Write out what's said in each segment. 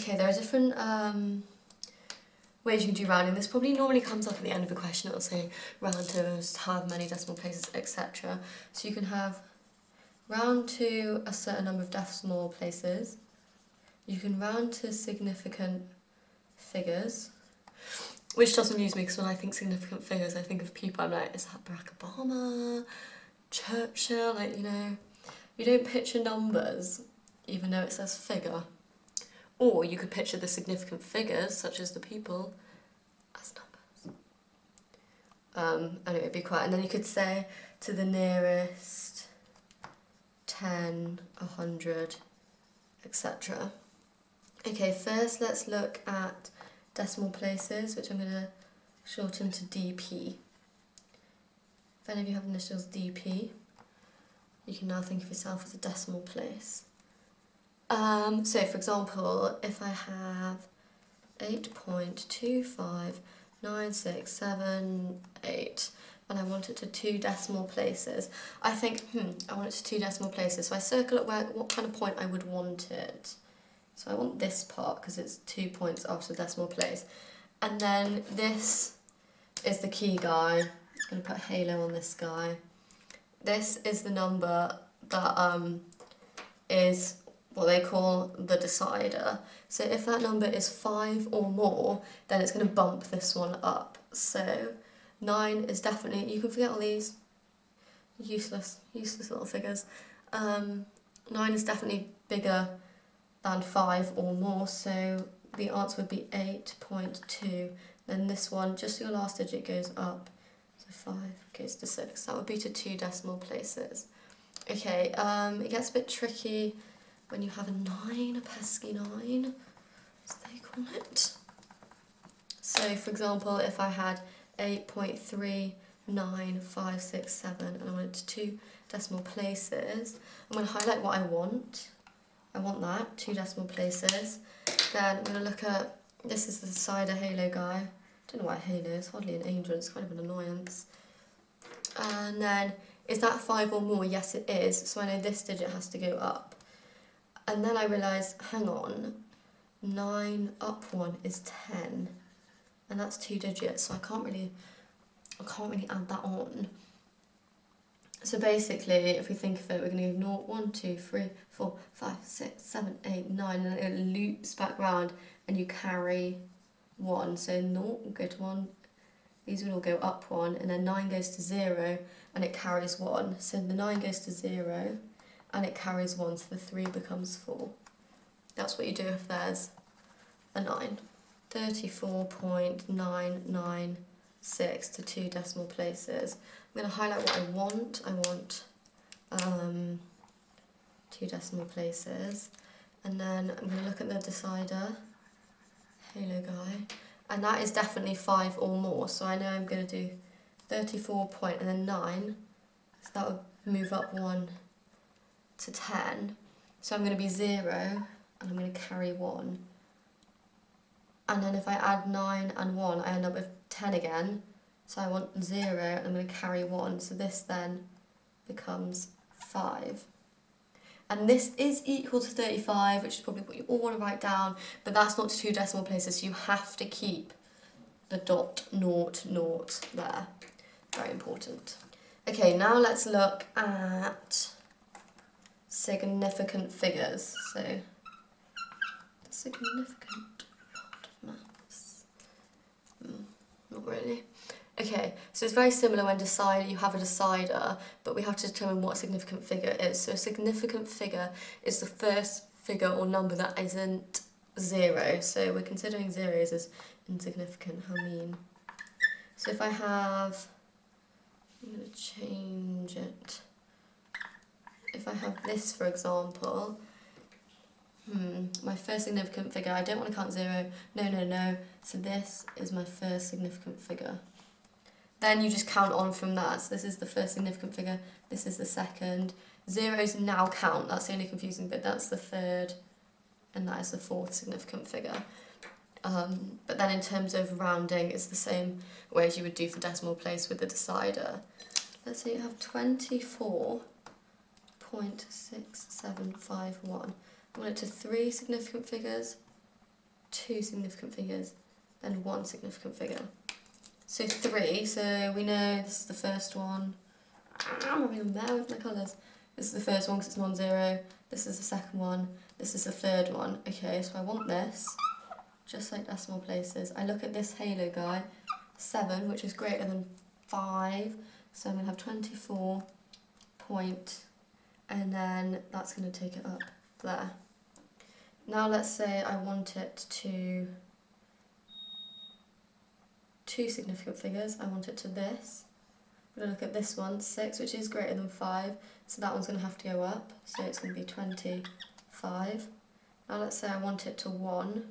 Okay, there are different ways you can do rounding. This probably normally comes up at the end of a question. It'll say round to however many decimal places, etc. So you can have round to a certain number of decimal places. You can round to significant figures, which does amuse me because when I think significant figures, I think of people. I'm like, is that Barack Obama, Churchill? Like, you know, you don't picture numbers even though it says figure. Or you could picture the significant figures, such as the people, as numbers. And it would be quite, and then you could say to the nearest 10, 100, etc. Okay, first let's look at decimal places, which I'm going to shorten to DP. If any of you have initials DP, you can now think of yourself as a decimal place. So for example, if I have 8.259678 and I want it to 2 decimal places, I think, I want it to 2 decimal places, so I circle at what kind of point I would want it. So I want this part because it's 2 points after the decimal place. And then this is the key guy. I'm going to put a halo on this guy. This is the number that is what they call the decider. So if that number is 5 or more, then it's going to bump this one up. So 9 is definitely, you can forget all these useless little figures. 9 is definitely bigger than 5 or more, so the answer would be 8.2. Then this one, just your last digit goes up, so 5 goes to 6. That would be to 2 decimal places. Okay, it gets a bit tricky when you have a 9, a pesky 9, as they call it. So for example, if I had 8.39567 and I wanted to 2 decimal places, I'm going to highlight what I want. I want that, 2 decimal places. Then I'm going to look at, this is the decider halo guy. I don't know why halo is, hardly an angel, it's kind of an annoyance. And then, is that 5 or more? Yes it is, so I know this digit has to go up. And then I realise, hang on, 9 up 1 is 10. And that's 2 digits, so I can't really add that on. So basically, if we think of it, we're going to go 0, 1, 2, 3, 4, 5, 6, 7, 8, 9, and then it loops back round and you carry 1. So 0 will go to 1, these would all go up 1, and then 9 goes to 0 and it carries 1. So the 9 goes to 0 and it carries 1, so the 3 becomes 4. That's what you do if there's a 9. 34.996 to 2 decimal places. I'm going to highlight what I want. I want 2 decimal places. And then I'm going to look at the decider, halo guy, and that is definitely 5 or more. So I know I'm going to do 34 point and then 9. So that would move up 1 to 10. So I'm going to be 0 and I'm going to carry 1. And then if I add 9 and 1, I end up with 10 again. So I want 0 and I'm going to carry 1. So this then becomes 5. And this is equal to 35, which is probably what you all want to write down, but that's not 2 decimal places, so you have to keep the dot, naught, naught there. Very important. Okay, now let's look at significant figures. So, the significant part of maths. Not really. Okay, so it's very similar when you have a decider, but we have to determine what a significant figure is. So a significant figure is the first figure or number that isn't 0. So we're considering zeros as insignificant. How mean. So if I have, I'm going to change it. If I have this, for example, my first significant figure, I don't want to count 0. No. So this is my first significant figure. Then you just count on from that. So this is the first significant figure, this is the second. Zeros now count, that's the only confusing bit. That's the third, and that is the fourth significant figure. But then in terms of rounding, it's the same way as you would do for decimal place with the decider. Let's say you have 24.6751. I want it to 3 significant figures. 2 significant figures, then 1 significant figure. So 3, so we know this is the first one. I'm having a mare with my colours. This is the first one because it's non-zero. This is the second one. This is the third one. Okay, so I want this, just like decimal places. I look at this halo guy, 7, which is greater than 5. So I'm going to have 24 point, and then that's going to take it up there. Now let's say I want it to 2 significant figures. I want it to this. I'm going to look at this one, 6, which is greater than 5, so that one's going to have to go up, so it's going to be 25. Now let's say I want it to 1,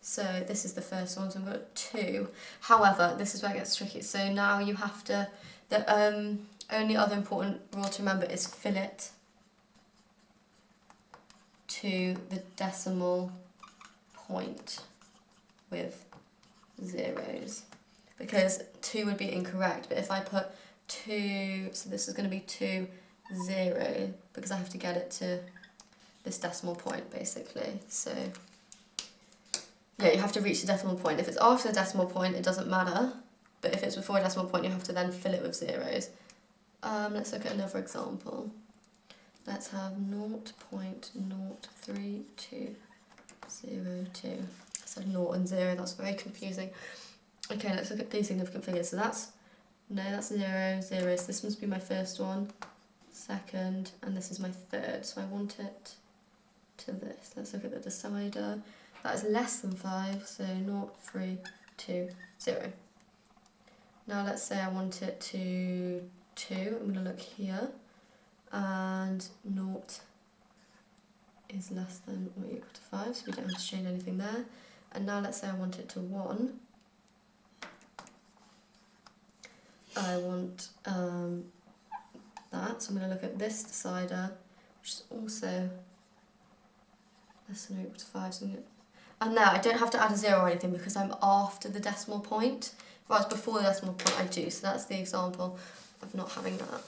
so this is the first one, so I've got 2. However, this is where it gets tricky, so now you have to, the only other important rule to remember is fill it to the decimal point with zeros, because 2 would be incorrect, but if I put 2, so this is going to be 2, 0, because I have to get it to this decimal point basically. So yeah, you have to reach the decimal point. If it's after the decimal point, it doesn't matter, but if it's before a decimal point, you have to then fill it with zeros. Let's look at another example. Let's have 0.03202. I said 0 and 0, that's very confusing. Okay, let's look at these significant figures. So that's 0, 0, so this must be my first one, second, and this is my third. So I want it to this. Let's look at the decider. That is less than 5, so 0, 3, 2, 0. Now let's say I want it to 2. I'm going to look here, and 0 is less than or equal to 5, so we don't have to change anything there. And now let's say I want it to 1. I want that, so I'm going to look at this decider, which is also less than or equal to 5. So and now I don't have to add a 0 or anything because I'm after the decimal point. If I was before the decimal point, I do. So that's the example of not having that.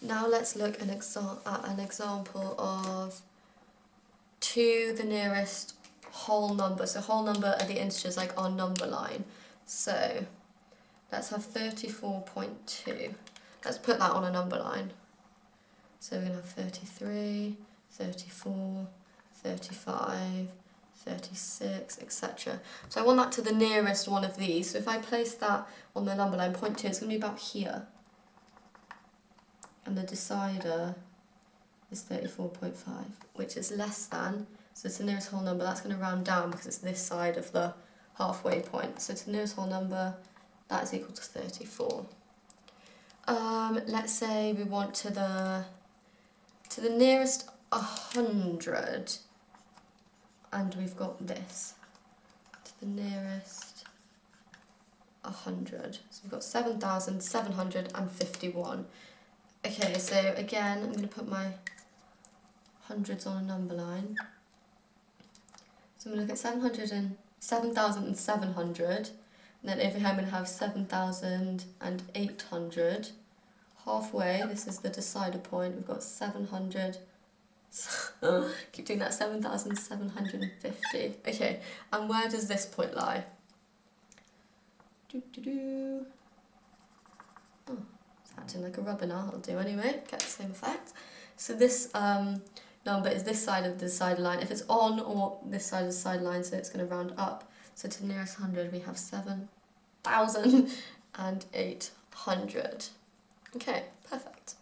Now let's look at an example of to the nearest whole number. So whole number are the integers like our number line. So let's have 34.2. Let's put that on a number line. So we're going to have 33, 34, 35, 36, etc. So I want that to the nearest one of these. So if I place that on the number line, 0.2, it's going to be about here. And the decider is 34.5, which is less than, so it's the nearest whole number. That's going to round down because it's this side of the halfway point. So to the nearest whole number, that is equal to 34. Let's say we want to the nearest 100, and we've got this. To the nearest 100. So we've got 7,751. Okay, so again, I'm going to put my hundreds on a number line. So I'm going to look at 7,700, and then over here I'm going to have 7,800. Halfway, this is the decider point, we've got 700, keep doing that, 7,750. Okay, and where does this point lie? Oh, it's acting like a rubber now, I'll do anyway, get the same effect. So this number is this side of the decider line. If it's on or this side of the decider line, so it's going to round up. So to the nearest 100 we have 7,800. Okay, perfect.